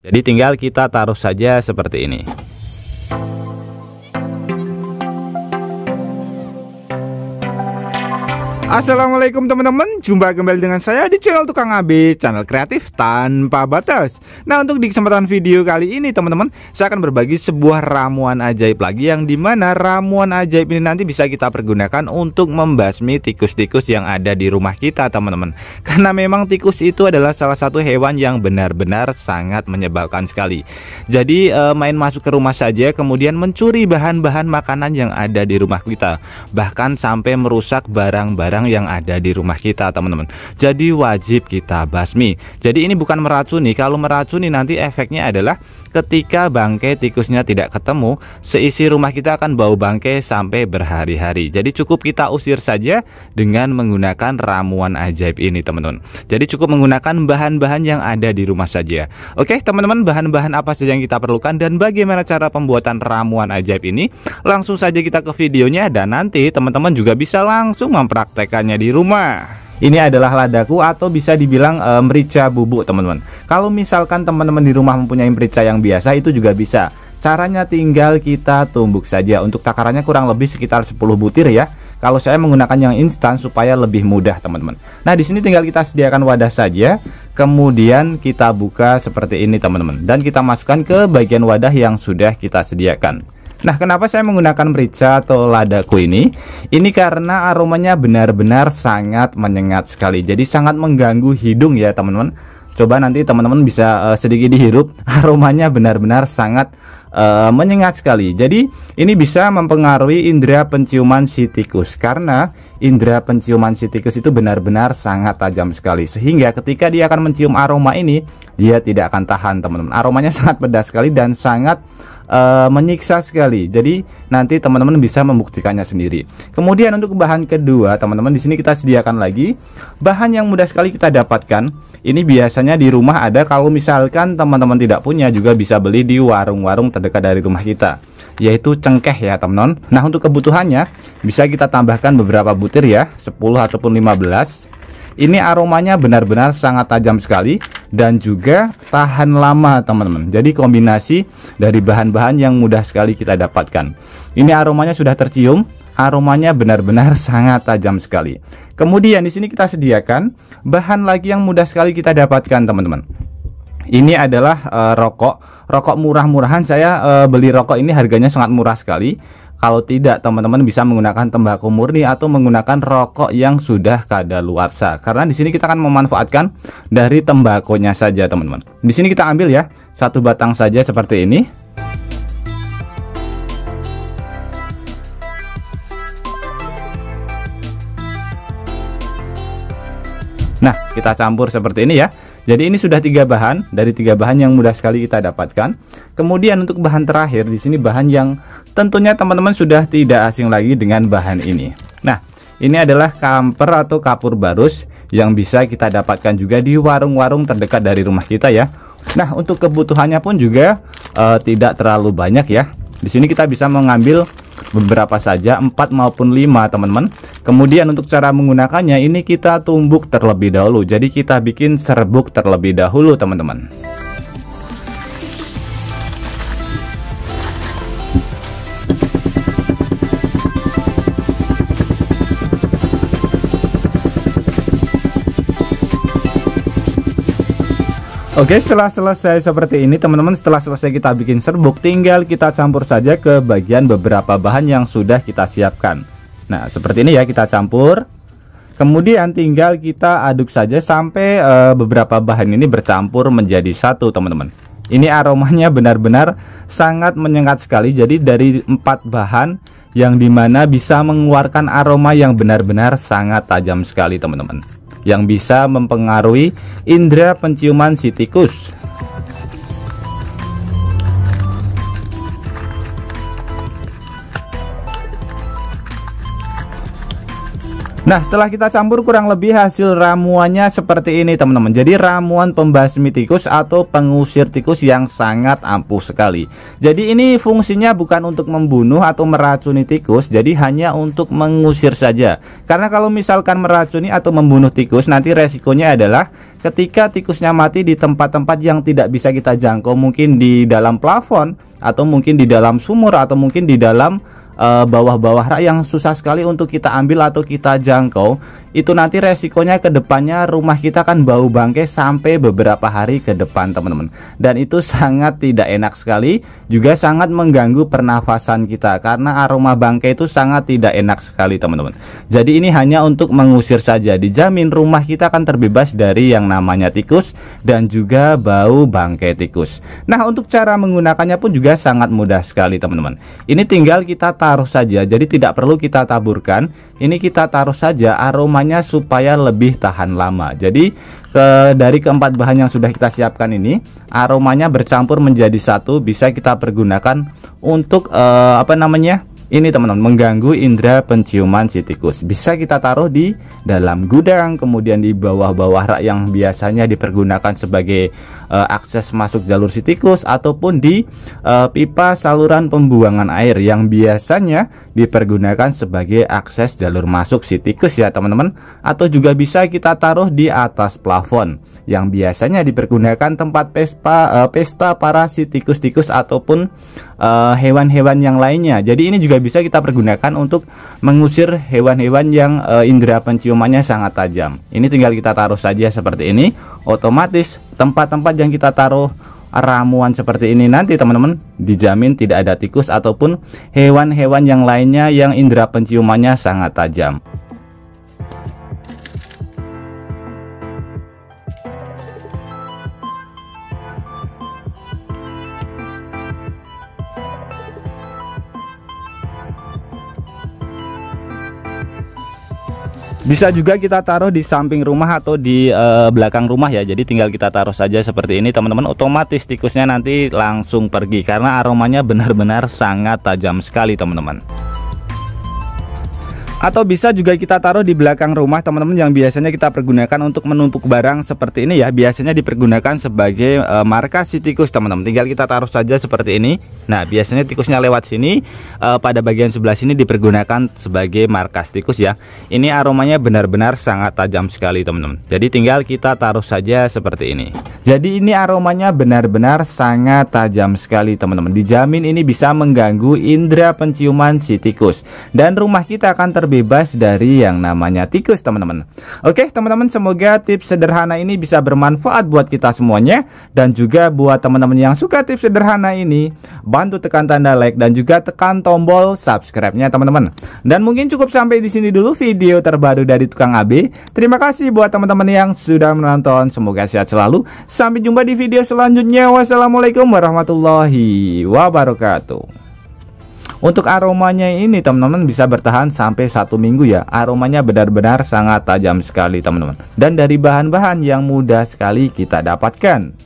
Jadi tinggal kita taruh saja seperti ini. Assalamualaikum teman-teman, jumpa kembali dengan saya di channel Tukang AB, channel kreatif tanpa batas. Nah, untuk di kesempatan video kali ini teman-teman, saya akan berbagi sebuah ramuan ajaib lagi, yang dimana ramuan ajaib ini nanti bisa kita pergunakan untuk membasmi tikus-tikus yang ada di rumah kita teman-teman. Karena memang tikus itu adalah salah satu hewan yang benar-benar sangat menyebalkan sekali. Jadi main masuk ke rumah saja, kemudian mencuri bahan-bahan makanan yang ada di rumah kita, bahkan sampai merusak barang-barang yang ada di rumah kita teman-teman. Jadi wajib kita basmi. Jadi ini bukan meracuni. Kalau meracuni nanti efeknya adalah ketika bangkai tikusnya tidak ketemu, seisi rumah kita akan bau bangkai sampai berhari-hari. Jadi cukup kita usir saja dengan menggunakan ramuan ajaib ini teman-teman. Jadi cukup menggunakan bahan-bahan yang ada di rumah saja. Oke teman-teman, bahan-bahan apa saja yang kita perlukan dan bagaimana cara pembuatan ramuan ajaib ini, langsung saja kita ke videonya, dan nanti teman-teman juga bisa langsung mempraktekannya di rumah. Ini adalah ladaku atau bisa dibilang merica bubuk teman-teman. Kalau misalkan teman-teman di rumah mempunyai merica yang biasa, itu juga bisa. Caranya tinggal kita tumbuk saja. Untuk takarannya kurang lebih sekitar 10 butir ya. Kalau saya menggunakan yang instan supaya lebih mudah teman-teman. Nah, di sini tinggal kita sediakan wadah saja. Kemudian kita buka seperti ini teman-teman, dan kita masukkan ke bagian wadah yang sudah kita sediakan. Nah, kenapa saya menggunakan merica atau ladaku ini? Ini karena aromanya benar-benar sangat menyengat sekali. Jadi sangat mengganggu hidung ya teman-teman. Coba nanti teman-teman bisa sedikit dihirup. Aromanya benar-benar sangat menyengat sekali. Jadi ini bisa mempengaruhi indera penciuman si tikus, karena indera penciuman si tikus itu benar-benar sangat tajam sekali, sehingga ketika dia akan mencium aroma ini, dia tidak akan tahan teman-teman. Aromanya sangat pedas sekali dan sangat menyiksa sekali. Jadi nanti teman-teman bisa membuktikannya sendiri. Kemudian untuk bahan kedua teman-teman, di sini kita sediakan lagi bahan yang mudah sekali kita dapatkan. Ini biasanya di rumah ada, kalau misalkan teman-teman tidak punya juga bisa beli di warung-warung terdekat dari rumah kita, yaitu cengkeh ya teman-teman. Nah, untuk kebutuhannya bisa kita tambahkan beberapa butir ya, 10 ataupun 15. Ini aromanya benar-benar sangat tajam sekali dan juga tahan lama teman-teman. Jadi kombinasi dari bahan-bahan yang mudah sekali kita dapatkan. Ini aromanya sudah tercium, aromanya benar-benar sangat tajam sekali. Kemudian di sini kita sediakan bahan lagi yang mudah sekali kita dapatkan teman-teman. Ini adalah rokok murah-murahan. Saya beli rokok ini harganya sangat murah sekali. Kalau tidak, teman-teman bisa menggunakan tembakau murni atau menggunakan rokok yang sudah kadaluarsa. Karena di sini kita akan memanfaatkan dari tembakonya saja, teman-teman. Di sini kita ambil ya, satu batang saja seperti ini. Nah, kita campur seperti ini ya. Jadi ini sudah 3 bahan, dari 3 bahan yang mudah sekali kita dapatkan. Kemudian untuk bahan terakhir, di sini bahan yang tentunya teman-teman sudah tidak asing lagi dengan bahan ini. Nah, ini adalah kamper atau kapur barus yang bisa kita dapatkan juga di warung-warung terdekat dari rumah kita ya. Nah, untuk kebutuhannya pun juga tidak terlalu banyak ya. Di sini kita bisa mengambil beberapa saja, 4 maupun 5 teman-teman. Kemudian untuk cara menggunakannya, ini kita tumbuk terlebih dahulu. Jadi kita bikin serbuk terlebih dahulu teman-teman. Oke, setelah selesai seperti ini teman-teman, setelah selesai kita bikin serbuk, tinggal kita campur saja ke bagian beberapa bahan yang sudah kita siapkan. Nah, seperti ini ya, kita campur. Kemudian tinggal kita aduk saja sampai beberapa bahan ini bercampur menjadi satu teman-teman. Ini aromanya benar-benar sangat menyengat sekali. Jadi dari 4 bahan yang dimana bisa mengeluarkan aroma yang benar-benar sangat tajam sekali teman-teman, yang bisa mempengaruhi indera penciuman si tikus. Nah, setelah kita campur, kurang lebih hasil ramuannya seperti ini teman-teman. Jadi ramuan pembasmi tikus atau pengusir tikus yang sangat ampuh sekali. Jadi ini fungsinya bukan untuk membunuh atau meracuni tikus, jadi hanya untuk mengusir saja. Karena kalau misalkan meracuni atau membunuh tikus, nanti resikonya adalah ketika tikusnya mati di tempat-tempat yang tidak bisa kita jangkau, mungkin di dalam plafon, atau mungkin di dalam sumur, atau mungkin di dalam bawah-bawah rak yang susah sekali untuk kita ambil atau kita jangkau, itu nanti resikonya ke depannya rumah kita kan bau bangkai sampai beberapa hari ke depan, teman-teman. Dan itu sangat tidak enak sekali, juga sangat mengganggu pernafasan kita karena aroma bangkai itu sangat tidak enak sekali, teman-teman. Jadi ini hanya untuk mengusir saja, dijamin rumah kita akan terbebas dari yang namanya tikus dan juga bau bangkai tikus. Nah, untuk cara menggunakannya pun juga sangat mudah sekali, teman-teman. Ini tinggal kita taruh saja, jadi tidak perlu kita taburkan. Ini kita taruh saja aromanya supaya lebih tahan lama. Jadi dari keempat bahan yang sudah kita siapkan ini, aromanya bercampur menjadi satu, bisa kita pergunakan untuk ini teman-teman, mengganggu indera penciuman si tikus. Bisa kita taruh di dalam gudang, kemudian di bawah-bawah rak yang biasanya dipergunakan sebagai akses masuk jalur si tikus, ataupun di pipa saluran pembuangan air yang biasanya dipergunakan sebagai akses jalur masuk si tikus ya teman-teman. Atau juga bisa kita taruh di atas plafon yang biasanya dipergunakan tempat pesta para si tikus-tikus ataupun hewan-hewan yang lainnya. Jadi ini juga bisa kita pergunakan untuk mengusir hewan-hewan yang indera penciumannya sangat tajam. Ini tinggal kita taruh saja seperti ini. Otomatis tempat-tempat yang kita taruh ramuan seperti ini nanti, teman-teman, dijamin tidak ada tikus ataupun hewan-hewan yang lainnya yang indera penciumannya sangat tajam. Bisa juga kita taruh di samping rumah atau di belakang rumah ya. Jadi tinggal kita taruh saja seperti ini, teman-teman. Otomatis tikusnya nanti langsung pergi karena aromanya benar-benar sangat tajam sekali, teman-teman. Atau bisa juga kita taruh di belakang rumah, teman-teman, yang biasanya kita pergunakan untuk menumpuk barang seperti ini ya. Biasanya dipergunakan sebagai markas si tikus, teman-teman. Tinggal kita taruh saja seperti ini. Nah, biasanya tikusnya lewat sini, pada bagian sebelah sini dipergunakan sebagai markas tikus ya. Ini aromanya benar-benar sangat tajam sekali, teman-teman. Jadi tinggal kita taruh saja seperti ini. Jadi ini aromanya benar-benar sangat tajam sekali, teman-teman. Dijamin ini bisa mengganggu indera penciuman si tikus dan rumah kita akan terbebas dari yang namanya tikus, teman-teman. Oke, teman-teman, semoga tips sederhana ini bisa bermanfaat buat kita semuanya. Dan juga buat teman-teman yang suka tips sederhana ini, bantu tekan tanda like dan juga tekan tombol subscribe-nya, teman-teman. Dan mungkin cukup sampai di sini dulu video terbaru dari Tukang AB. Terima kasih buat teman-teman yang sudah menonton. Semoga sehat selalu. Sampai jumpa di video selanjutnya. Wassalamualaikum warahmatullahi wabarakatuh. Untuk aromanya ini, teman-teman, bisa bertahan sampai 1 minggu ya. Aromanya benar-benar sangat tajam sekali, teman-teman. Dan dari bahan-bahan yang mudah sekali kita dapatkan.